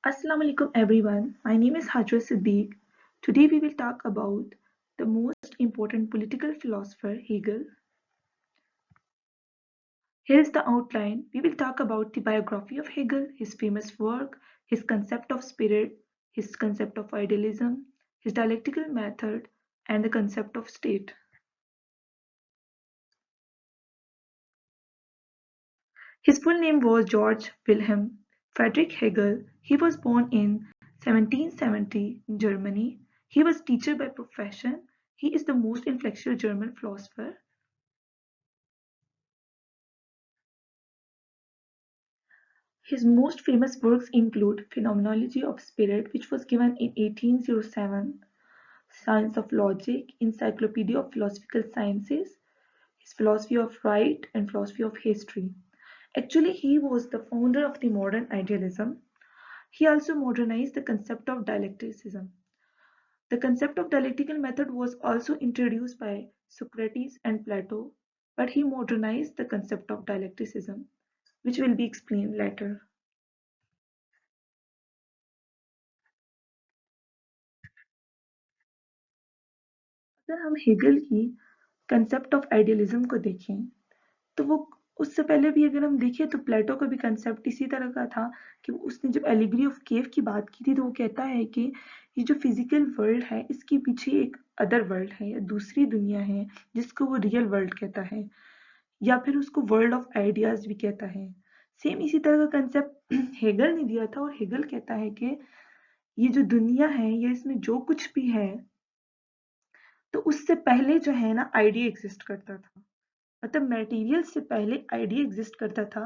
Assalamu alaikum everyone. My name is Hajra Siddiq. Today we will talk about the most important political philosopher Hegel. Here is the outline. We will talk about the biography of Hegel, his famous work, his concept of spirit, his concept of idealism, his dialectical method, and the concept of state. His full name was George Wilhelm Friedrich Hegel. He was born in 1770 in Germany. He was teacher by profession. He is the most influential German philosopher. His most famous works include Phenomenology of Spirit, which was given in 1807, Science of Logic, Encyclopedia of Philosophical Sciences, his Philosophy of Right, and Philosophy of History. Actually, he was the founder of the modern idealism. He also modernized the concept of dialecticism. The concept of dialectical method was also introduced by Socrates and Plato, but he modernized the concept of dialecticism, which will be explained later. अगर हम Hegel की concept of idealism को देखें तो वो उससे पहले भी अगर हम देखें तो प्लेटो का भी कंसेप्ट इसी तरह का था कि उसने जब एलिगरी ऑफ केव की बात की थी तो वो कहता है कि ये जो फिजिकल वर्ल्ड है इसके पीछे एक अदर वर्ल्ड है या दूसरी दुनिया है जिसको वो रियल वर्ल्ड कहता है या फिर उसको वर्ल्ड ऑफ आइडियाज भी कहता है। सेम इसी तरह का कंसेप्ट हेगल ने दिया था और हेगल कहता है कि ये जो दुनिया है या इसमें जो कुछ भी है तो उससे पहले जो है ना आइडिया एग्जिस्ट करता था, मतलब मटेरियल से पहले आइडिया एग्जिस्ट करता था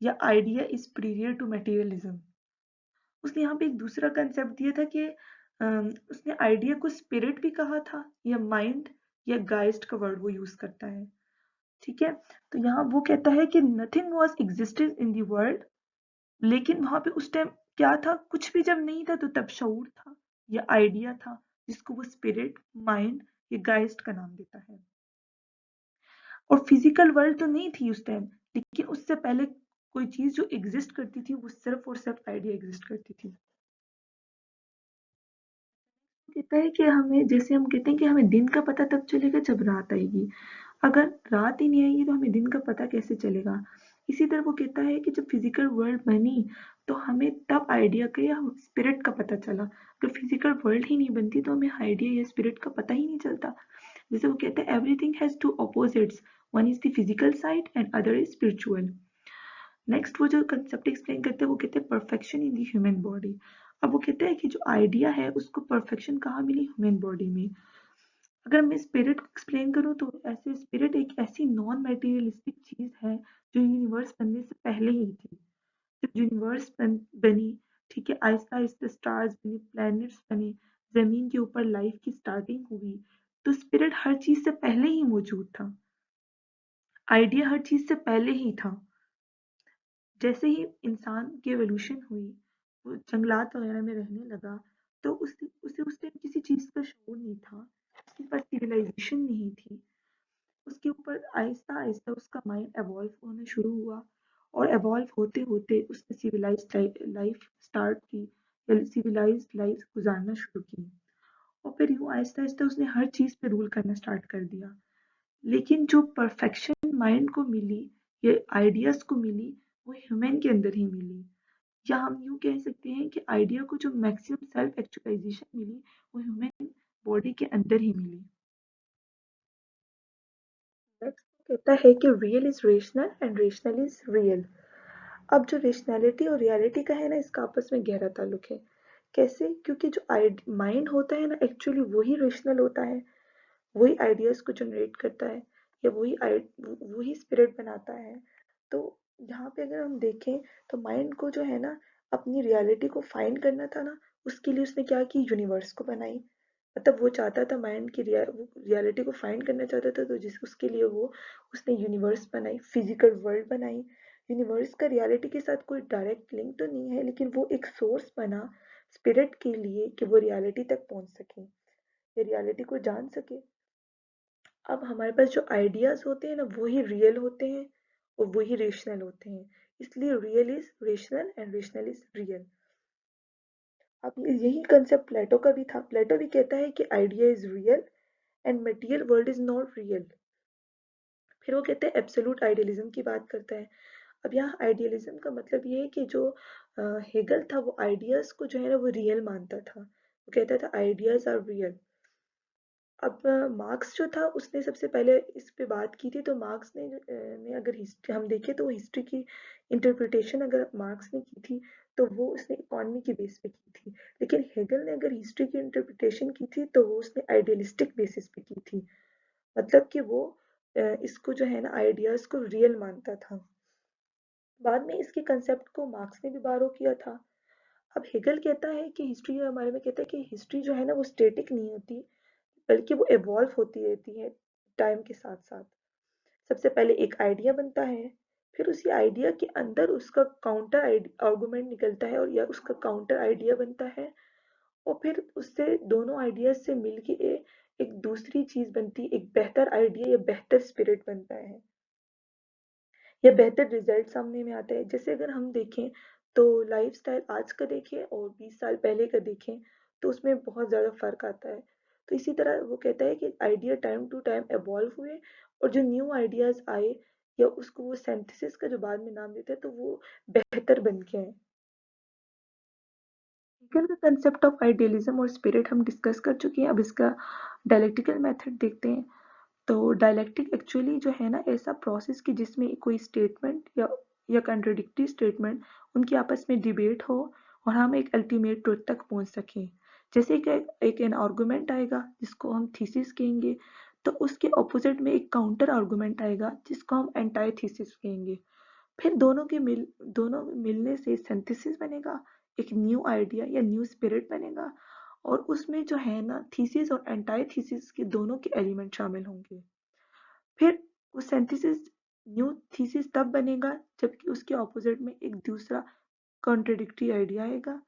या idea is superior to materialism. उसने यहाँ पे एक दूसरा कंसेप्ट दिया था कि उसने आइडिया को स्पिरिट भी कहा था या माइंड या गाइस्ट का वर्ड वो यूज करता है। ठीक है, तो यहाँ वो कहता है कि nothing was existed in the world, लेकिन वहां पे उस टाइम क्या था, कुछ भी जब नहीं था तो तब शऊर था या आइडिया था जिसको वो स्पिरिट, माइंड या गाइस्ट का नाम देता है। और फिजिकल वर्ल्ड तो नहीं थी उस टाइम, लेकिन उससे पहले कोई चीज जो एग्जिस्ट करती थी वो सिर्फ और सिर्फ आइडिया एग्जिस्ट करती थी। कहता है कि हमें, जैसे हम कहते हैं कि हमें दिन का पता तब चलेगा जब रात आएगी, अगर रात ही नहीं आएगी तो हमें दिन का पता कैसे चलेगा। इसी तरह वो कहता है कि जब फिजिकल वर्ल्ड बनी तो हमें तब आइडिया का या स्पिरिट का पता चला, अगर फिजिकल वर्ल्ड ही नहीं बनती तो हमें आइडिया या स्पिरिट का पता ही नहीं चलता। जैसे वो कहते हैं everything has two opposites, one is the physical side and other is spiritual. Next वो जो कंसेप्ट एक्सप्लेन करते हैं वो कहते हैं perfection in the human body. अब वो कहते हैं कि जो आइडिया है उसको परफेक्शन कहाँ मिली, ह्यूमन बॉडी में। अगर मैं स्पिरिट को एक्सप्लेन करूँ तो ऐसे स्पिरिट एक ऐसी नॉन मटेरियलिस्टिक चीज है जो यूनिवर्स बनने से पहले ही थी। जब बनी, ठीक है, आहिस्ता आहिस्ता स्टार्स बने, प्लैनेट्स बने, जमीन के ऊपर लाइफ की स्टार्टिंग हुई, तो स्पिरिट हर चीज से पहले ही मौजूद था, आइडिया हर चीज से पहले ही था। जैसे ही इंसान की एवोल्यूशन हुई, वो जंगलात वगैरह में रहने लगा, तो उसे उसे उस टाइम किसी चीज का शौर नहीं था, उसके पास सिविलाइजेशन नहीं थी। उसके ऊपर आहिस्ता आहिस्ता उसका माइंड एवॉल्व होना शुरू हुआ और एवॉल्व होते होते उसने सिविलाइज्ड लाइफ स्टार्ट की या सिविलाइज्ड लाइफ गुजारना शुरू की। और फिर यूं आहिस्ता आहिस्ता उसने हर चीज पे रूल करना स्टार्ट कर दिया। लेकिन जो परफेक्शन माइंड को मिली या आइडियाज को मिली वो ह्यूमन के अंदर ही मिली, या हम यूं कह सकते हैं कि आइडिया को जो मैक्सिमम सेल्फ एक्चुअलाइजेशन मिली वो ह्यूमन बॉडी के अंदर ही मिली। नेक्स्ट कहता है कि real is rational and rational is real. अब जो रेशनैलिटी और रियलिटी का है ना, इसका आपस में गहरा ताल्लुक है। कैसे? क्योंकि जो माइंड होता है ना, एक्चुअली वही रेशनल होता है, वही आइडियाज को जनरेट करता है या वही स्पिरिट बनाता है। तो यहाँ पे अगर हम देखें तो माइंड को जो है ना अपनी रियलिटी को फाइंड करना था ना, उसके लिए उसने क्या की, यूनिवर्स को बनाई। मतलब वो चाहता था माइंड की रियलिटी को फाइंड करना चाहता था, तो जिस उसके लिए वो उसने यूनिवर्स बनाई, फिजिकल वर्ल्ड बनाई। यूनिवर्स का रियलिटी के साथ कोई डायरेक्ट लिंक तो नहीं है, लेकिन वो एक सोर्स बना स्पिरिट के लिए कि वो रियलिटी तक पहुंच सके या रियलिटी को जान सके। अब हमारे पास जो आइडियाज होते हैं ना वही रियल होते हैं और वही रेशनल होते हैं, इसलिए real is rational and rational is real. अब यही कंसेप्ट प्लेटो का भी था। प्लेटो भी कहता है कि idea is real and material world is not real. फिर वो कहते हैं एब्सोल्यूट आइडियलिज्म की बात करता है। अब यहाँ आइडियलिज्म का मतलब ये है कि जो हेगल था वो आइडियाज को जो है ना वो रियल मानता था। वो कहता था आइडियाज आर रियल। अब मार्क्स जो था उसने सबसे पहले इस पे बात की थी। तो मार्क्स ने अगर हिस्ट्री हम देखें तो हिस्ट्री की इंटरप्रिटेशन अगर मार्क्स ने की थी तो वो उसने इकोनॉमी के बेस पे की थी। लेकिन हेगल ने अगर हिस्ट्री की इंटरप्रिटेशन की थी तो वो उसने आइडियलिस्टिक बेसिस पे की थी। मतलब कि वो इसको जो है ना आइडियाज को रियल मानता था। बाद में इसके कंसेप्ट को मार्क्स ने भी बारो किया था। अब हेगल कहता है कि हिस्ट्री हमारे में कहता है कि हिस्ट्री जो है ना वो स्टेटिक नहीं होती, बल्कि वो इवॉल्व होती रहती है टाइम के साथ साथ। सबसे पहले एक आइडिया बनता है, फिर उसी आइडिया के अंदर उसका काउंटर आर्गुमेंट निकलता है और या उसका काउंटर आइडिया बनता है। और फिर उससे दोनों आइडियाज से मिलके एक दूसरी चीज बनती है, एक बेहतर आइडिया या बेहतर स्पिरिट बनता है या बेहतर रिजल्ट सामने में आता है। जैसे अगर हम देखें तो लाइफस्टाइल आज का देखें और 20 साल पहले का देखें तो उसमें बहुत ज़्यादा फर्क आता है। तो इसी तरह वो कहता है कि idea time to time evolve हुए और जो न्यू आइडियाज आए या उसको वो सिंथेसिस का जो बाद में नाम देते हैं तो वो बेहतर बन के आए। हेगल का कंसेप्ट ऑफ आइडियलिज्म और स्पिरिट हम डिस्कस कर चुके हैं। अब इसका डायलेक्टिकल मेथड देखते हैं। तो डायलेक्टिक एक्चुअली जो है ना ऐसा प्रोसेस कि जिसमें कोई स्टेटमेंट या कंट्राडिक्टरी स्टेटमेंट उनकी आपस में डिबेट हो और हम एक अल्टीमेट ट्रुथ तक पहुंच सकें। जैसे कि एक एन आर्गुमेंट आएगा जिसको हम थीसिस कहेंगे, तो उसके ऑपोजिट में एक काउंटर आर्गुमेंट आएगा जिसको हम एंटाई थीसिस कहेंगे। फिर दोनों मिलने से सिंथेसिस बनेगा, एक न्यू आइडिया या न्यू स्पिरिट बनेगा। और उसमें जो है ना थीसिस और एंटाई थीसिस के दोनों के एलिमेंट शामिल होंगे। फिर वो सिंथेसिस न्यू थीसिस तब बनेगा जबकि उसके ऑपोजिट में एक दूसरा कॉन्ट्रडिक्टरी आइडिया आएगा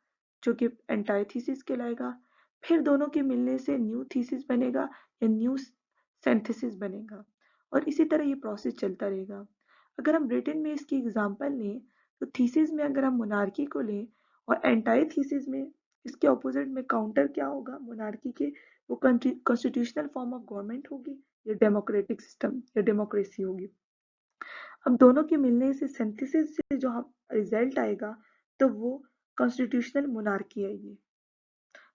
जो कि एंटाइथीसिस कहलाएगा। फिर दोनों के मिलने से न्यू थीसिस बनेगा या न्यू सिंथेसिस बनेगा। और इसी तरह ये प्रोसेस चलता रहेगा। अगर हम रिटन में इसकी एग्जांपल लें तो थीसिस में अगर हम मोनार्की को लें और एंटाइथीसिस में इसके ऑपोजिट में काउंटर क्या होगा मोनार्की के, वो कॉन्स्टिट्यूशनल फॉर्म ऑफ गवर्नमेंट होगी या डेमोक्रेटिक सिस्टम या डेमोक्रेसी होगी। अब दोनों के मिलने से सिंथेसिस से जो हम रिजल्ट आएगा तो वो कॉन्स्टिट्यूशनल मोनार्की आएगी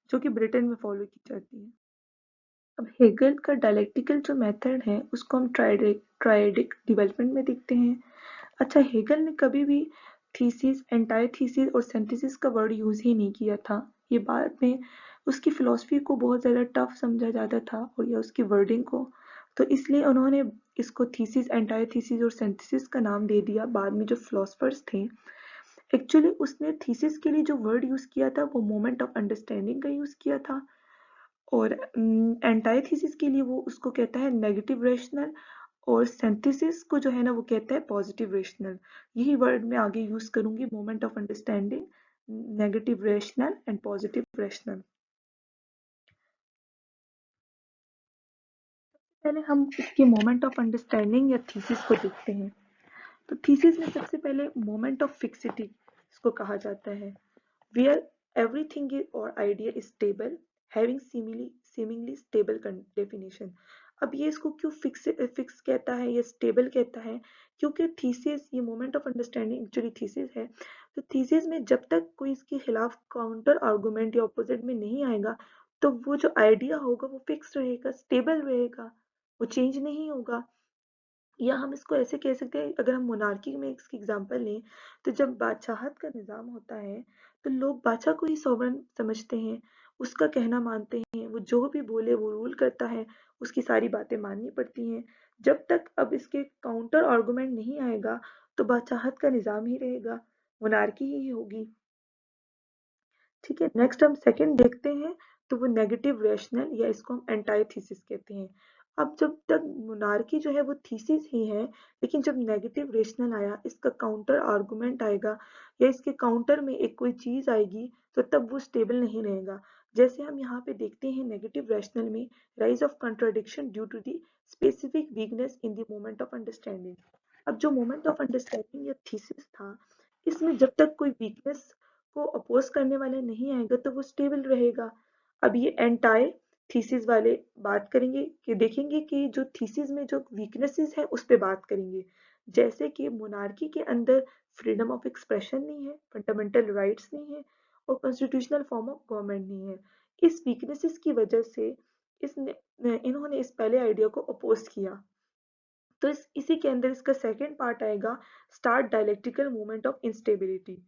जो कि ब्रिटेन में फॉलो की जाती है। अब हेगल का डायलेक्टिकल जो मेथड है उसको हम ट्रायडिक डेवलपमेंट में देखते हैं। अच्छा, हेगल ने कभी भी थीसिस एंटाइथीसिस और सिंथेसिस का वर्ड यूज ही नहीं किया था। ये बाद में उसकी फिलॉसफी को बहुत ज़्यादा टफ समझा जाता था और या उसकी वर्डिंग को, तो इसलिए उन्होंने इसको थीसिस एंटाइथीसिस और सिंथेसिस का नाम दे दिया। बाद में जो फिलोसफर्स थे, एक्चुअली उसने थीसिस के लिए जो वर्ड यूज किया था वो मोमेंट ऑफ अंडरस्टैंडिंग का यूज किया था। और एंटाइथीसिस के लिए वो उसको कहता है नेगेटिव रेशनल और सिंथेसिस को जो है ना वो कहता है पॉजिटिव रेशनल। यही वर्ड मैं आगे यूज करूंगी, moment of understanding, negative rational and positive rational. पहले हम इसके मोमेंट ऑफ अंडरस्टैंडिंग या थीसिस को देखते हैं। तो थीसिस में सबसे पहले मोमेंट ऑफ फिक्सिटी इसको कहा जाता है, where everything or idea is stable, having seemingly stable definition। अब ये इसको क्यों फिक्स कहता है या स्टेबल कहता है, क्योंकि थीसिस ये moment of understanding actually thesis है। तो थीसिस में जब तक कोई इसके खिलाफ काउंटर आर्गुमेंट या ऑपोजिट में नहीं आएगा तो वो जो आइडिया होगा वो फिक्स रहेगा, स्टेबल रहेगा, वो चेंज नहीं होगा। या हम इसको ऐसे कह सकते हैं, अगर हम मोनार्की में इसकी एग्जांपल लें तो जब बादशाहत का निज़ाम होता है तो लोग बादशाह को ही सॉवरेन समझते हैं, उसका कहना मानते हैं, वो जो भी बोले वो रूल करता है, उसकी सारी बातें माननी पड़ती हैं। जब तक अब इसके काउंटर आर्गुमेंट नहीं आएगा तो बादशाहत का निज़ाम ही रहेगा, मोनार्की ही होगी। ठीक है, नेक्स्ट हम सेकंड देखते हैं। तो वो नेगेटिव रेशनल या इसको हम एंटाइथीसिस कहते हैं। अब जब तक मोनार्की जो है वो थीसिस ही है, लेकिन जब नेगेटिव रेशनल आया, इसका काउंटर आर्गुमेंट आएगा या इसके काउंटर में एक कोई चीज आएगी तो तब वो स्टेबल नहीं रहेगा। जैसे हम यहाँ पे देखते हैं नेगेटिव रेशनल में rise of contradiction due to the specific weakness in the moment of understanding. अब जो मोमेंट ऑफ अंडरस्टैंडिंग या थीसिस था, इसमें जब तक कोई वीकनेस इसको अपोज करने वाला नहीं आएगा तो वो स्टेबल रहेगा। अब ये एंटाई थीसिस वाले बात करेंगे कि देखेंगे कि जो थीसिस में जो वीकनेसेस है उस पे बात करेंगे, जैसे कि मोनार्की के अंदर फ्रीडम ऑफ एक्सप्रेशन नहीं है, फंडामेंटल राइट्स नहीं है और कॉन्स्टिट्यूशनल फॉर्म ऑफ गवर्नमेंट नहीं है। इस वीकनेसेस की वजह से इन्होंने इस पहले आइडिया को अपोज किया। तो इसी के अंदर इसका सेकंड पार्ट आएगा, start dialectical movement of instability.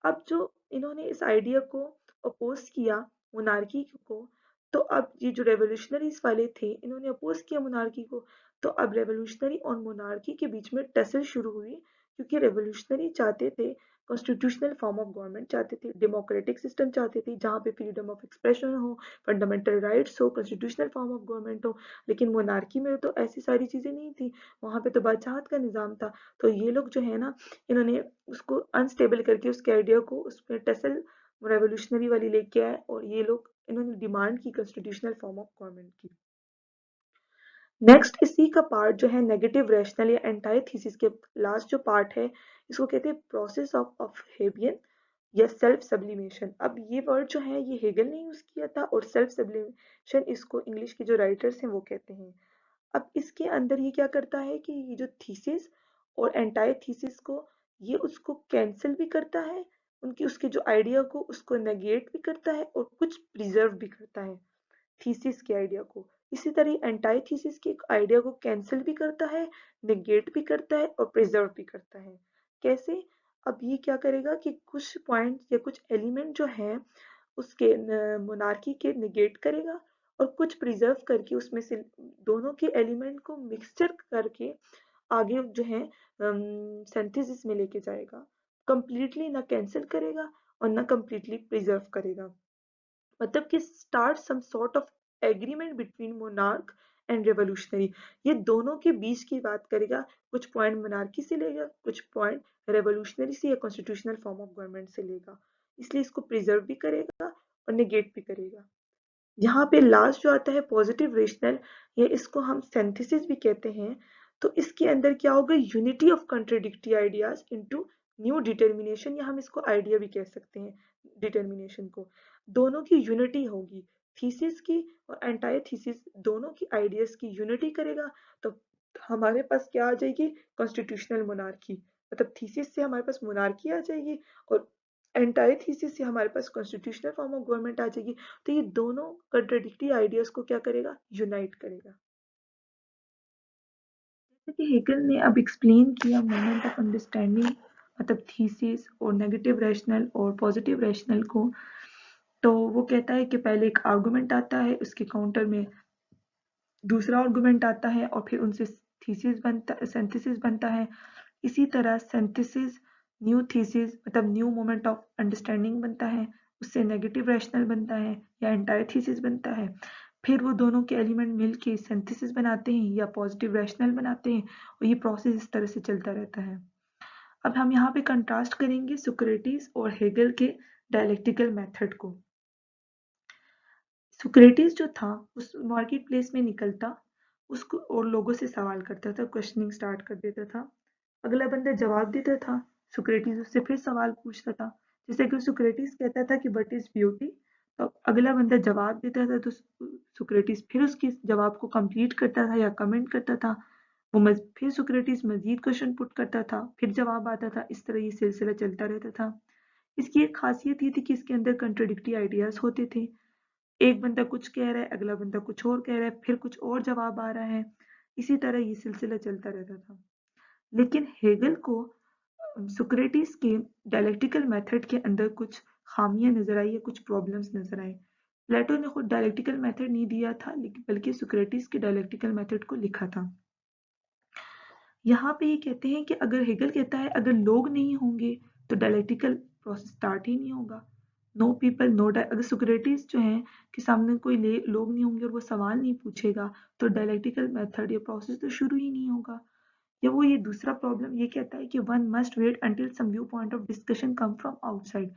अब जो इन्होंने इस आइडिया को अपोज किया मोनार्की को, तो अब ये जो रेवोल्यूशनरीज वाले थे इन्होंने अपोज किया मोनार्की को, तो अब रेवोल्यूशनरी और मोनार्की के बीच में टसल शुरू हुई, क्योंकि रेवोल्यूशनरी चाहते थे कॉन्स्टिट्यूशनल फॉर्म ऑफ गवर्नमेंट चाहते थे, डेमोक्रेटिक सिस्टम चाहते थे जहाँ पे फ्रीडम ऑफ एक्सप्रेशन हो, फंडामेंटल राइट्स हो, कॉन्स्टिट्यूशनल फॉर्म ऑफ गवर्नमेंट हो। लेकिन मोनार्की में तो ऐसी सारी चीजें नहीं थी, वहां पे तो बादशाहत का निजाम था। तो ये लोग जो है ना, इन्होंने उसको अनस्टेबल करके उसके आइडिया को उसमें टसल रेवोल्यूशनरी वाली लेके आए और ये लोग इन्होंने डिमांड की कॉन्स्टिट्यूशनल फॉर्म ऑफ गवर्नमेंट की। नेक्स्ट इसी का पार्ट जो है नेगेटिव रैशनल या एंटाइथीसिस के लास्ट जो पार्ट है, इसको कहते हैं प्रोसेस ऑफ हेबियन या सेल्फ सब्लिमेशन। अब ये वर्ड जो है ये हेगल ने यूज किया था और सेल्फ सब्लिमेशन इसको इंग्लिश के जो राइटर्स हैं वो कहते हैं। अब इसके अंदर ये क्या करता है कि ये जो थीसिस और एंटाइथीसिस को ये उसको कैंसिल भी करता है, उनकी उसके जो आइडिया को उसको नेगेट भी करता है और कुछ प्रिजर्व भी करता है थीसिस के आइडिया को। इसी तरह एंटाइथीसिस के आइडिया को कैंसिल भी करता है, नेगेट भी करता है और प्रिजर्व भी करता है। कैसे? अब ये क्या करेगा कि कुछ पॉइंट या कुछ एलिमेंट जो है उसके मोनार्की के निगेट करेगा और कुछ प्रिजर्व करके उसमें से दोनों के एलिमेंट को मिक्सचर करके आगे जो है सिंथेसिस में लेके जाएगा। कंप्लीटली ना कैंसिल करेगा और ना कंप्लीटली प्रिजर्व करेगा। मतलब कि start some sort of agreement between monarch and revolutionary. ये दोनों के बीच की बात करेगा, कुछ पॉइंट मोनार्की से लेगा, कुछ पॉइंट रेवोल्यूशनरी से या कॉन्स्टिट्यूशनल फॉर्म ऑफ गवर्नमेंट से लेगा। इसलिए इसको प्रिजर्व भी करेगा और नेगेट भी करेगा। यहाँ पे लास्ट जो आता है पॉजिटिव रेशनल, या इसको हम सिंथेसिस भी कहते हैं। तो इसके अंदर क्या होगा, unity of contradictory ideas into new determination, या हम इसको आइडिया भी कह सकते हैं डिटर्मिनेशन को। दोनों की यूनिटी होगी, थीसिस की और एंटायर थीसिस दोनों की आइडियाज की यूनिटी करेगा। तो हमारे पास क्या आ जाएगी, कॉन्स्टिट्यूशनल मोनार्की। मतलब थीसिस से हमारे पास मोनार्की आ जाएगी और एंटायर थीसिस से हमारे पास कॉन्स्टिट्यूशनल फॉर्म ऑफ गवर्नमेंट आ जाएगी। तो ये दोनों कंट्राडिक्टरी आइडियाज को क्या करेगा, यूनाइट करेगा। जैसे कि हेगल ने अब एक्सप्लेन किया मोमेंट ऑफ अंडरस्टैंडिंग, मतलब थीसिस और नेगेटिव रैशनल और पॉजिटिव रैशनल को, तो वो कहता है कि पहले एक आर्गुमेंट आता है, उसके काउंटर में दूसरा आर्गुमेंट आता है और फिर उनसे थीसिस बनता, सिंथेसिस बनता है। इसी तरह सिंथेसिस न्यू थीसिस मतलब न्यू मोमेंट ऑफ अंडरस्टैंडिंग बनता है, उससे नेगेटिव रैशनल बनता है या एंटायर थीसिस बनता है। फिर वो दोनों के एलिमेंट मिलके सिंथेसिस बनाते हैं या पॉजिटिव रैशनल बनाते हैं और ये प्रोसेस इस तरह से चलता रहता है। अब हम यहाँ पे कंट्रास्ट करेंगे सुक्रेटिस और हेगल के डायलेक्टिकल मेथड को। सुक्रेटिस जो था उस मार्केट प्लेस में निकलता, उसको और लोगों से सवाल करता था, क्वेश्चनिंग स्टार्ट कर देता था। अगला बंदा जवाब देता था, सुक्रेटिस उससे फिर सवाल पूछता था। जैसे कि सुक्रेटिस कहता था कि व्हाट इज ब्यूटी, तो अगला बंदा जवाब देता था, तो सुक्रेटिस फिर उसके जवाब को कंप्लीट करता था या कमेंट करता था। फिर सुक्रेटिस मजीद क्वेश्चन पुट करता था, फिर जवाब आता था। इस तरह ये सिलसिला चलता रहता था। इसकी एक खासियत ये थी कि इसके अंदर कंट्रोडिक्टी आइडियाज होते थे। एक बंदा कुछ कह रहा है, अगला बंदा कुछ और कह रहा है, फिर कुछ और जवाब आ रहा है। इसी तरह ये सिलसिला चलता रहता था। लेकिन हेगल को सुक्रेटिस के डायलेक्टिकल मेथड के अंदर कुछ खामियां नजर आई या कुछ प्रॉब्लम्स नजर आए। प्लेटो ने खुद डायलेक्टिकल मेथड नहीं दिया था, लेकिन बल्कि सुक्रेटिस के डायलेक्टिकल मेथड को लिखा था। यहाँ पे ये कहते हैं कि अगर हेगल कहता है अगर लोग नहीं होंगे तो डायलेक्टिकल प्रोसेस स्टार्ट ही नहीं होगा। नो पीपल नो, अगर सुक्रेटिस जो है कि सामने कोई लोग नहीं होंगे और वो सवाल नहीं पूछेगा तो डायलेक्टिकल मेथड या प्रोसेस तो शुरू ही नहीं होगा। या वो ये दूसरा प्रॉब्लम ये कहता है कि one must wait until some view point of discussion come from outside.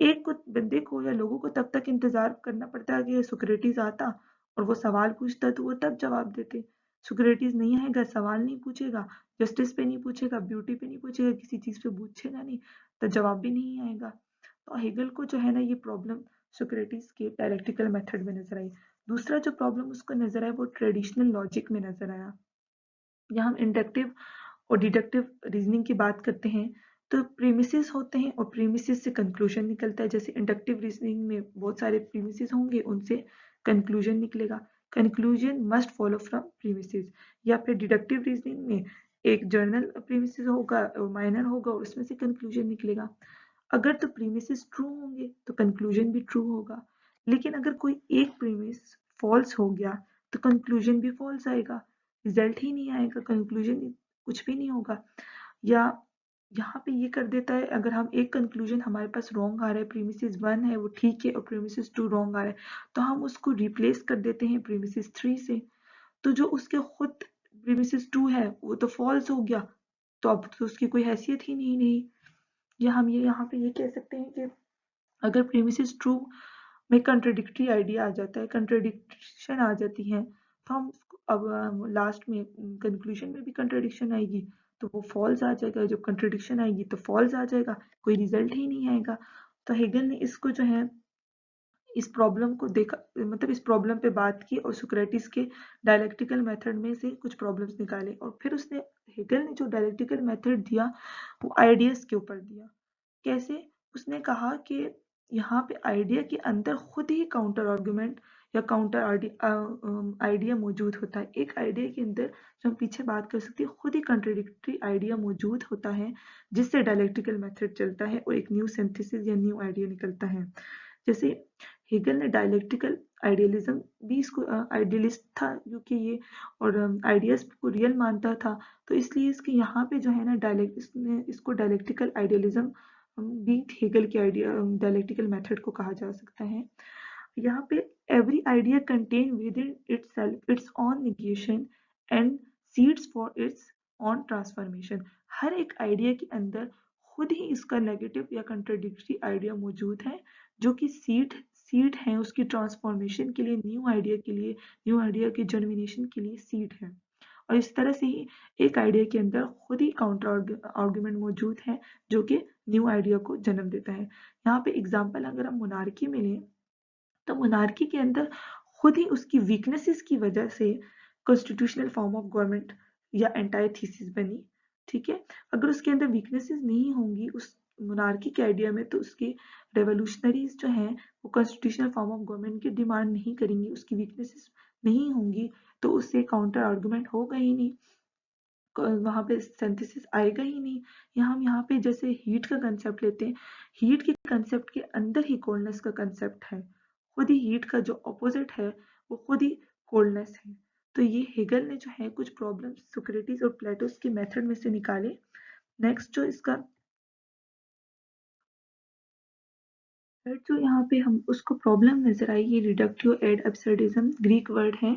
एक को बंदे को या लोगों को तब तक इंतजार करना पड़ता है कि सुक्रेटिस आता और वो सवाल पूछता तो वो तब जवाब देते। सुक्रेटिस नहीं आएगा, सवाल नहीं पूछेगा, जस्टिस पे नहीं पूछेगा, ब्यूटी पे नहीं पूछेगा, किसी चीज पे पूछेगा नहीं, तो जवाब भी नहीं आएगा। तो हेगल को जो है ना ये प्रॉब्लम सोक्रेटिस के डायलेक्टिकल मेथड में नजर आई। दूसरा जो प्रॉब्लम उसको नजर आया वो ट्रेडिशनल लॉजिक में नजर आया। यहाँ हम इंडक्टिव और डिडक्टिव रीजनिंग की बात करते हैं तो प्रीमिसेस होते हैं और प्रीमिसेस से कंक्लूजन निकलता है। जैसे इंडक्टिव रीजनिंग में बहुत सारे प्रीमिसेस होंगे, उनसे कंक्लूजन निकलेगा, conclusion must follow from premises. या फिर डिडक्टिव रीजनिंग में एक जर्नल प्रीमिसेस होगा और माइनर होगा और उसमें से कंक्लूजन निकलेगा। अगर तो प्रीमिसेस ट्रू होंगे तो कंक्लूजन भी ट्रू होगा, लेकिन अगर कोई एक प्रीमिस फॉल्स हो गया तो कंक्लूजन भी फॉल्स आएगा, रिजल्ट ही नहीं आएगा, कंक्लूजन कुछ भी नहीं होगा। या यहाँ पे ये कर देता है, अगर हम एक कंक्लूजन हमारे पास रॉन्ग आ रहा है, प्रीमिसेस 1 है वो ठीक है और प्रीमिसेस 2 रॉन्ग आ रहा है, तो हम उसको रिप्लेस कर देते हैं प्रीमिसेस 3 से। तो जो उसके खुद प्रीमिसेस 2 है वो तो फॉल्स हो गया, तो अब तो उसकी कोई हैसियत ही नहीं। या हम ये यहाँ पे ये कह सकते हैं कि अगर प्रीमिसेस ट्रू में कंट्राडिक्टरी आइडिया आ जाता है, कंट्राडिक्शन आ जाती है, तो हम अब लास्ट में कंक्लूजन में भी कंट्राडिक्शन आएगी तो वो फॉल्स आ जाएगा, जब कंट्राडिक्शन आएगी तो फॉल्स आ जाएगा, कोई रिजल्ट ही नहीं आएगा। तो हेगल ने इसको जो है इस प्रॉब्लम को देखा, मतलब इस प्रॉब्लम पे बात की और सोक्रेटिस के डायलेक्टिकल मेथड में से कुछ प्रॉब्लम्स निकाले और फिर उसने हेगल ने जो डायलेक्टिकल मेथड दिया वो आइडियाज के ऊपर दिया। कैसे? उसने कहा कि यहाँ पे आइडिया के अंदर खुद ही काउंटर आर्गुमेंट या काउंटर आइडिया मौजूद होता है। एक आइडिया के अंदर जो हम पीछे बात कर सकते हैं खुद ही कंट्राडिक्टरी आइडिया मौजूद होता है, जिससे डायलेक्टिकल मेथड चलता है और एक न्यू सिंथेसिस या न्यू आइडिया निकलता है। जैसे हेगल ने डायलेक्टिकल आइडियलिज्म भी, इसको आइडियलिस्ट था क्योंकि ये और आइडियाज को रियल मानता था, तो इसलिए इसके यहाँ पे जो है ना इसको डायलेक्टिकल आइडियलिज्म भी हेगल के आइडिया डायलेक्टिकल मेथड को कहा जा सकता है। यहाँ पे every idea contain within itself its own negation and seeds for its own transformation. हर एक आइडिया के अंदर खुद ही इसका नेगेटिव या कंट्राडिक्टरी आइडिया मौजूद है, जो कि सीड है उसकी ट्रांसफॉर्मेशन के लिए, न्यू आइडिया के लिए, न्यू आइडिया के जर्मिनेशन के लिए सीड है। और इस तरह से ही एक आइडिया के अंदर खुद ही काउंटर आर्गुमेंट मौजूद है जो कि न्यू आइडिया को जन्म देता है। यहाँ पे एग्जाम्पल अगर हम मोनार्की में लें तो मोनार्की के अंदर खुद ही उसकी वीकनेसेस की वजह से कॉन्स्टिट्यूशनल फॉर्म ऑफ गवर्नमेंट या एंटायर थीसिस बनी। ठीक है, अगर उसके अंदर वीकनेसेस नहीं होंगी उस मोनार्की के आइडिया में, तो उसके रेवोल्यूशनरीज जो हैं वो कॉन्स्टिट्यूशनल फॉर्म ऑफ गवर्नमेंट की डिमांड नहीं करेंगी, उसकी वीकनेसेस नहीं होंगी तो उससे काउंटर आर्गुमेंट होगा ही नहीं, वहां पे सिंथेसिस आएगा ही नहीं। हम यहाँ पे जैसे हीट का कंसेप्ट लेते हैं, हीट के कंसेप्ट के अंदर ही कोल्डनेस का कंसेप्ट है, खुद ही हीट का जो अपोजिट है वो खुद ही कोल्डनेस है। तो ये हेगल ने जो है कुछ प्रॉब्लम सोक्रेटिस और प्लेटोस के मेथड में से निकाले। नेक्स्ट जो इसका थर्ड जो यहाँ पे हम उसको प्रॉब्लम नजर आई, ये reductive add absurdism Greek word है,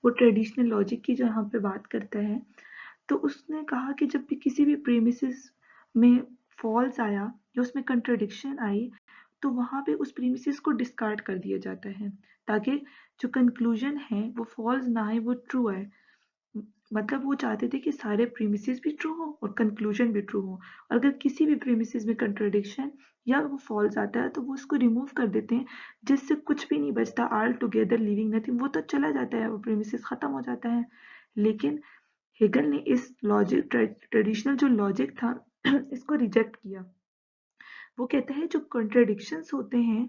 वो ट्रेडिशनल लॉजिक की जो यहाँ पे बात करता है। तो उसने कहा कि जब भी किसी भी प्रीमिसेस में फॉल्स आया या उसमें कंट्रडिक्शन आई तो वहां पे उस प्रीमिसेस को डिस्कार्ड कर दिया जाता है, ताकि जो कंक्लूजन है वो फॉल्स ना आए, वो ट्रू आए। मतलब वो चाहते थे कि सारे प्रीमिसेस भी ट्रू हो और कंक्लूजन भी ट्रू हो, और अगर किसी भी प्रीमिसेस में कंट्रडिक्शन या वो फॉल्स आता है तो वो उसको रिमूव कर देते हैं, जिससे कुछ भी नहीं बचता, ऑल टुगेदर लिविंग नथिंग, वो तो चला जाता है, वो प्रीमिसेस खत्म हो जाता है। लेकिन हेगल ने इस लॉजिक ट्रेडिशनल जो लॉजिक था इसको रिजेक्ट किया। वो कहता है जो कॉन्ट्रडिक्शंस होते हैं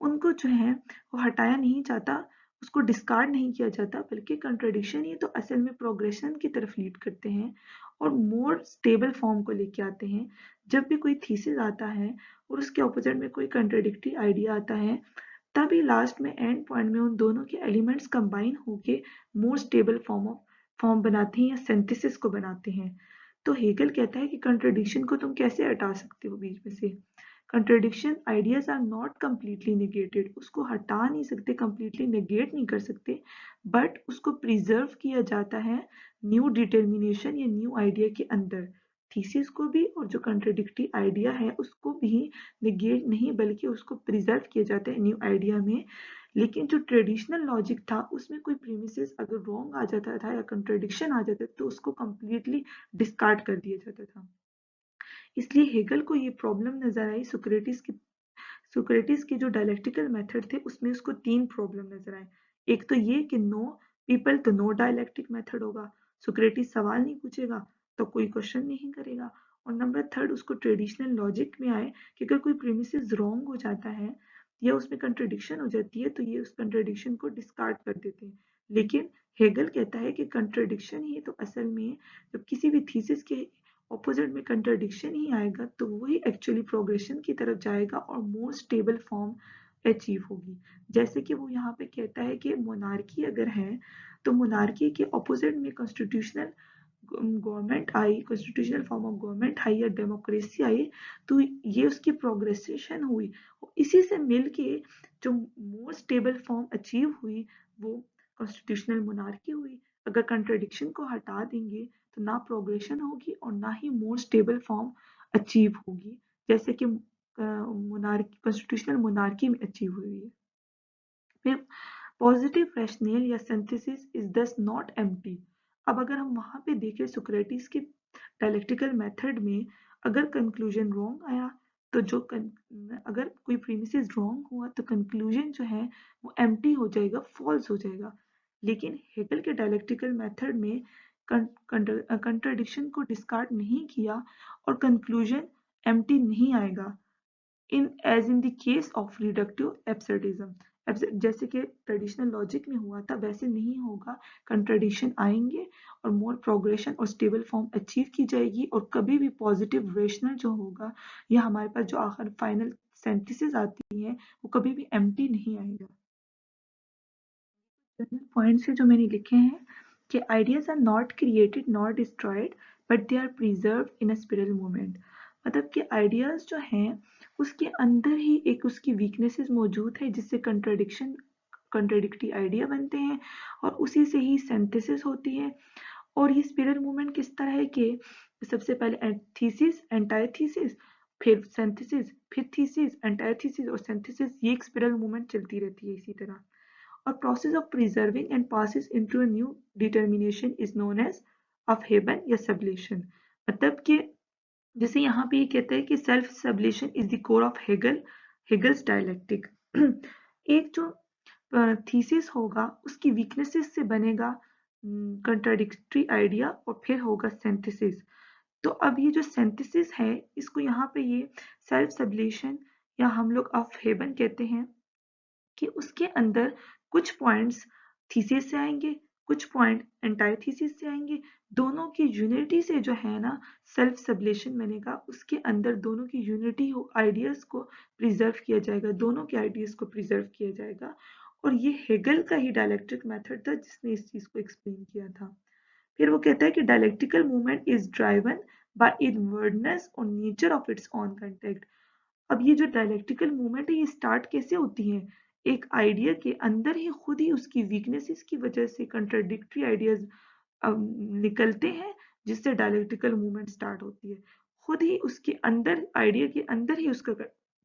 उनको जो है वो हटाया नहीं जाता, उसको डिस्कार्ड नहीं किया जाता, बल्कि कॉन्ट्रडिक्शन ही तो असल में प्रोग्रेशन की तरफ लीड करते हैं और मोर स्टेबल फॉर्म को लेके आते हैं। जब भी कोई थीसिस आता है और उसके ऑपोजिट में कोई कंट्राडिक्टरी आइडिया आता है, तभी लास्ट में एंड पॉइंट में उन दोनों के एलिमेंट्स कंबाइन होके मोर स्टेबल फॉर्म बनाते हैं या सिंथेसिस को बनाते हैं। तो हेगल कहता है कि कंट्रडिक्शन को तुम कैसे हटा सकते हो बीच में से। Contradiction ideas are not completely negated, उसको हटा नहीं सकते, कंप्लीटली नेगेट नहीं कर सकते, बट उसको प्रिजर्व किया जाता है न्यू डिटर्मिनेशन या न्यू आइडिया के अंदर। थीसिस को भी और जो कंट्रडिक्टरी आइडिया है उसको भी नेगेट नहीं बल्कि उसको प्रिजर्व किया जाता है न्यू आइडिया में। लेकिन जो ट्रेडिशनल लॉजिक था उसमें कोई प्रीमिसेस अगर रॉन्ग आ जाता था या कंट्रडिक्शन आ जाता था तो उसको कंप्लीटली डिस्कार्ड कर दिया जाता था। इसलिए हेगल को ये प्रॉब्लम नजर आई सोक्रेटिस की सोक्रेटिस के जो डायलेक्टिकल मेथड थे उसमें उसको 3 प्रॉब्लम नजर आए। एक तो ये कि नो पीपल तो नो डायलेक्टिक मेथड होगा, सोक्रेटिस सवाल नहीं पूछेगा तो कोई क्वेश्चन नहीं करेगा। और नंबर थर्ड उसको ट्रेडिशनल लॉजिक में आए कि अगर कोई प्रीमिसेस रॉन्ग हो जाता है या उसमें कंट्रडिक्शन हो जाती है तो ये उस कंट्रडिक्शन को डिस्कार्ड कर देते हैं। लेकिन हेगल कहता है कि कंट्रडिक्शन ही तो असल में जब किसी भी थीसिस के ऑपोजिट में कंट्रडिक्शन ही आएगा तो वही एक्चुअली प्रोग्रेशन की तरफ जाएगा और मोर स्टेबल फॉर्म अचीव होगी। जैसे कि वो यहाँ पे कहता है कि मोनार्की अगर है तो मोनार्की के ऑपोजिट में कॉन्स्टिट्यूशनल गवर्नमेंट आई, कॉन्स्टिट्यूशनल फॉर्म ऑफ गवर्नमेंट आई या डेमोक्रेसी आई तो ये उसकी प्रोग्रेसेशन हुई। इसी से मिलके जो मोर स्टेबल फॉर्म अचीव हुई वो कॉन्स्टिट्यूशनल मोनार्की हुई। अगर कंट्रडिक्शन को हटा देंगे तो ना प्रोग्रेशन होगी और ना ही मोर स्टेबल फॉर्म अचीव होगी, जैसे कि मोनार्की कॉन्स्टिट्यूशनल मोनार्की में अचीव हुई है। फिर पॉजिटिव रैशनल या सिंथेसिस इज दस नॉट एम्प्टी। अब अगर हम वहां पे देखें सोक्रेटिस के डायलेक्टिकल मेथड में अगर कंक्लूजन रॉन्ग आया तो अगर कोई प्रीमिसेस रॉन्ग हुआ तो कंक्लूजन जो है वो एम्प्टी हो जाएगा, फॉल्स हो जाएगा। लेकिन हेगल के डायलेक्टिकल मेथड में कंट्रडिक्शन को डिस्कार्ड नहीं किया और कंक्लूजन एम्प्टी नहीं आएगा। In the case of reductive absurdism, जैसे कि ट्रेडिशनल लॉजिक में हुआ था वैसे नहीं होगा, कंट्रडिक्शन आएंगे और मोर प्रोग्रेशन और स्टेबल फॉर्म अचीव की जाएगी और कभी भी पॉजिटिव रेशनल जो होगा या हमारे पास जो आखिर फाइनल सेंटेंसेस आती हैं वो कभी भी एम्प्टी नहीं आएगा। जनरल पॉइंट्स है जो मैंने लिखे हैं कि ideas are not created not destroyed but they are preserve in a spiral movement. मतलब कि आइडियाज जो हैं उसके अंदर ही एक उसकी वीकनेसेस मौजूद है जिससे कंट्रडिक्टी आइडिया बनते हैं और उसी से ही सिंथेसिस होती है। और ये स्पिरल मूवमेंट किस तरह है कि सबसे पहले थीसिस एंटाइथीसिस, फिर सिंथेसिस, फिर थीसिस एंटाइथीसिस और सिंथेसिस, ये एक स्पिरल मूवमेंट चलती रहती है इसी तरह। A process of preserving and passes into a new determination is known as upheaval या sublation। मतलब कि जैसे यहाँ पे ये कहते हैं कि self sublation is the core of Hegel's dialectic. एक जो थीसिस होगा उसकी वीकनेसेस से बनेगा कंट्राडिक्टरी आइडिया और फिर होगा सिंथेसिस। तो अब ये जो सिंथेसिस है इसको यहाँ पे ये सेल्फ सबलेशन या हम लोग अपहेवन कहते हैं कि उसके अंदर कुछ पॉइंट्स थीसिस से आएंगे, कुछ पॉइंट एंटाइथीसिस से आएंगे। दोनों की यूनिटी से जो है ना सेल्फ सबलेशन बनेगा, उसके अंदर दोनों की यूनिटी हो, आइडियाज को प्रिजर्व किया जाएगा, दोनों के आइडियाज को प्रिजर्व किया जाएगा। और ये हेगल का ही डायलेक्ट्रिक मेथड था जिसने इस चीज को एक्सप्लेन किया था। फिर वो कहता है कि dialectical movement is driven by inwardness और nature of its own contact. अब ये जो डायलेक्टिकल मूवमेंट है ये स्टार्ट कैसे होती है, एक आइडिया के अंदर ही खुद ही उसकी वीकनेसेस की वजह से कंट्राडिक्टरी आइडियाज निकलते हैं जिससे डायलेक्टिकल मूवमेंट स्टार्ट होती है। खुद ही उसके अंदर आइडिया के अंदर ही उसका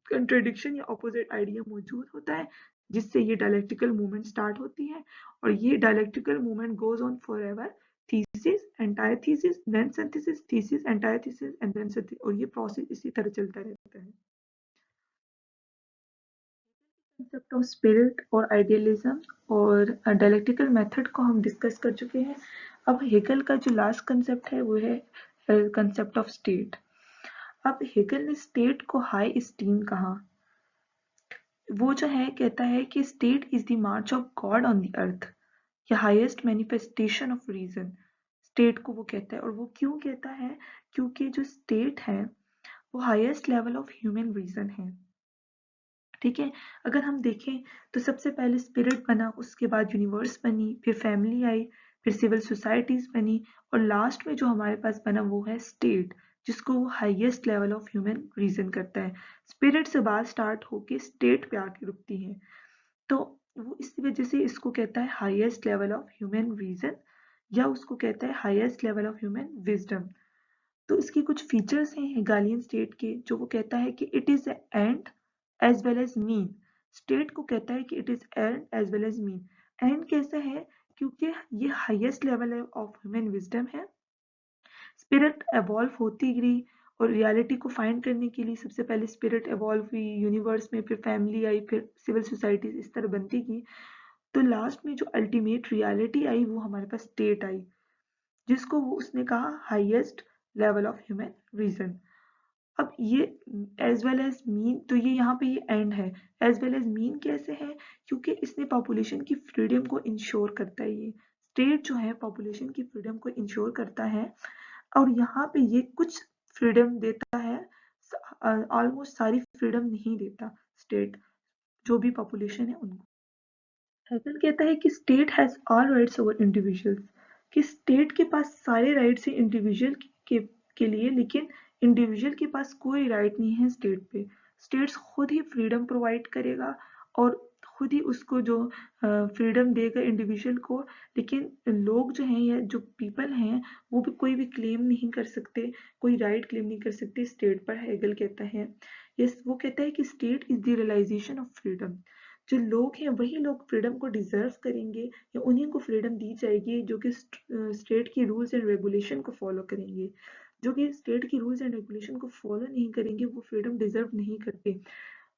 कंट्राडिक्शन या ऑपोजिट आइडिया मौजूद होता है जिससे ये डायलेक्टिकल मूवमेंट स्टार्ट होती है। और ये dialectical movement goes on forever, thesis antithesis then synthesis, thesis antithesis and then synthesis, और ये प्रोसेस इसी तरह चलता रहता है। कंसेप्ट ऑफ स्पिरिट और आइडियलिज्म और डायलेक्टिकल मेथड को हम डिस्कस कर चुके हैं। अब हेगल का जो लास्ट कंसेप्ट है वो है कंसेप्ट ऑफ स्टेट। अब हेगल ने स्टेट को हाई स्टीम कहा। वो जो है कहता है कि state is the march of God on the earth या highest manifestation of reason. State को वो कहता है और वो क्यों कहता है, क्योंकि जो स्टेट है वो highest level of human reason है। ठीक है, अगर हम देखें तो सबसे पहले स्पिरिट बना, उसके बाद यूनिवर्स बनी, फिर फैमिली आई, फिर सिविल सोसाइटीज बनी और लास्ट में जो हमारे पास बना वो है स्टेट, जिसको वो highest level of human reason करता है। स्पिरिट से बात स्टार्ट होके स्टेट पे आके रुकती है, तो वो इस वजह से इसको कहता है highest level of human reason या उसको कहता है highest level of human wisdom. तो इसके कुछ फीचर्स हैं हेगालियन स्टेट के जो वो कहता है कि it is end as well as mean. State को कहता है कि it is end as well as mean. And कैसा है, क्योंकि ये highest level of human wisdom है। स्पिरिट एवॉल्व होती गई और रियलिटी को फाइंड करने के लिए सबसे पहले स्पिरिट एवॉल्व हुई यूनिवर्स में, फिर फैमिली आई, फिर सिविल सोसाइटी इस तरह बनती गई। तो लास्ट में जो अल्टीमेट रियलिटी आई वो हमारे पास स्टेट आई, जिसको वो उसने कहा highest level of human reason. अब ये एज वेल एज मीन, तो ये यहाँ पे ये एंड है। एज वेल एज मीन कैसे है, क्योंकि इसने पॉपुलेशन की फ्रीडम को इंश्योर करता है। ये स्टेट जो है पॉपुलेशन की फ्रीडम को इंश्योर करता है, और यहाँ पे ये कुछ फ्रीडम देता है, ऑलमोस्ट सारी फ्रीडम नहीं देता स्टेट, जो भी पॉपुलेशन है उनको। हेगल कहता है कि state has all rights over individuals, कि स्टेट के पास सारे राइट्स हैं इंडिविजुअल के लिए, लेकिन इंडिविजुअल के पास कोई राइट नहीं है स्टेट पे। स्टेट्स खुद ही फ्रीडम प्रोवाइड करेगा और खुद ही उसको जो फ्रीडम देगा इंडिविजुअल को, लेकिन लोग जो हैं या जो पीपल हैं वो भी कोई भी क्लेम नहीं कर सकते, कोई राइट क्लेम नहीं कर सकते स्टेट पर। हेगल कहता है, यस, वो कहता है कि state is the realization of freedom. जो लोग हैं वही लोग फ्रीडम को डिजर्व करेंगे, या उन्हीं को फ्रीडम दी जाएगी जो कि स्टेट की रूल्स एंड रेगुलेशन को फॉलो करेंगे। जो कि स्टेट की रूल्स एंड रेगुलेशन को फॉलो नहीं करेंगे वो फ्रीडम डिजर्व नहीं करते।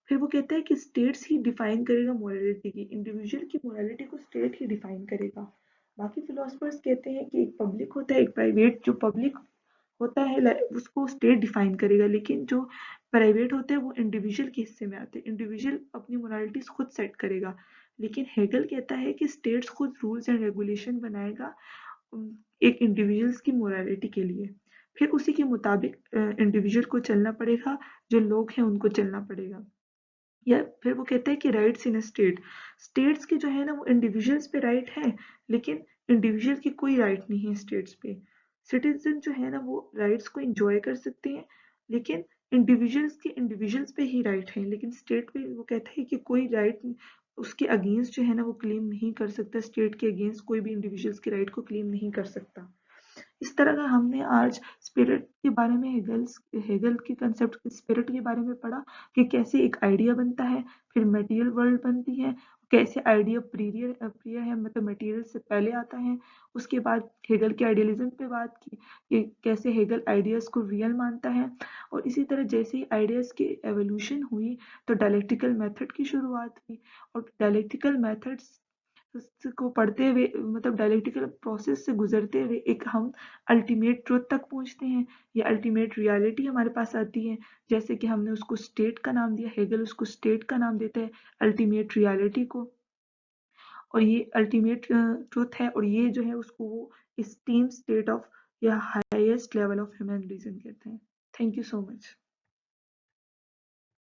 फिर वो कहता है कि स्टेट्स ही डिफाइन करेगा मोरालिटी की, इंडिविजुअल की मोरालिटी को स्टेट ही डिफाइन करेगा। बाकी फिलोसफर्स कहते हैं कि एक पब्लिक होता है, एक प्राइवेट। जो पब्लिक होता है उसको स्टेट डिफाइन करेगा, लेकिन जो प्राइवेट होते हैं वो इंडिविजुअल के हिस्से में आते हैं। इंडिविजुअल अपनी मोरालिटीज खुद सेट करेगा, लेकिन हेगल कहता है कि स्टेट्स खुद रूल्स एंड रेगुलेशन बनाएगा एक इंडिविजुअल्स की मोरालिटी के लिए। फिर उसी के मुताबिक इंडिविजुअल को चलना पड़ेगा, जो लोग हैं उनको चलना पड़ेगा। या फिर वो कहता है कि राइट्स इन स्टेट, स्टेट्स के जो है ना वो इंडिविजुअल्स पे राइट है, लेकिन इंडिविजुअल की कोई राइट नहीं है स्टेट्स पे। सिटीजन जो है ना वो राइट्स को एंजॉय कर सकते हैं, लेकिन इंडिविजुअल्स के इंडिविजुअल्स पे ही राइट है, लेकिन स्टेट पे वो कहता है कि कोई राइट उसके अगेंस्ट जो है ना वो क्लेम नहीं कर सकता, स्टेट के अगेंस्ट कोई भी इंडिविजुअल्स की राइट को क्लेम नहीं कर सकता। इस तरह का हमने आज स्पिरिट के बारे में, हेगल के कंसेप्ट स्पिरिट के बारे में पढ़ा, कि कैसे एक आइडिया बनता है, फिर मटेरियल वर्ल्ड बनती है, कैसे आइडिया प्रिय है, मतलब मटेरियल से पहले आता है। उसके बाद हेगल के आइडियलिज्म पे बात की कि कैसे हेगल आइडियाज को रियल मानता है। और इसी तरह जैसे ही आइडियाज की एवोल्यूशन हुई तो डायलेक्टिकल मेथड की शुरुआत हुई, और डायलेक्टिकल मेथड्स को पढ़ते हुए, मतलब डायलेक्टिकल प्रोसेस से गुजरते हुए एक हम अल्टीमेट ट्रुथ तक पहुंचते हैं, या अल्टीमेट रियलिटी हमारे पास आती है। जैसे कि हमने उसको स्टेट का नाम दिया, हेगल उसको स्टेट का नाम देता है अल्टीमेट रियलिटी को, और ये अल्टीमेट ट्रुथ है, और ये जो है उसको वो स्टीम स्टेट ऑफ या highest level of human reason कहते हैं। Thank you so much.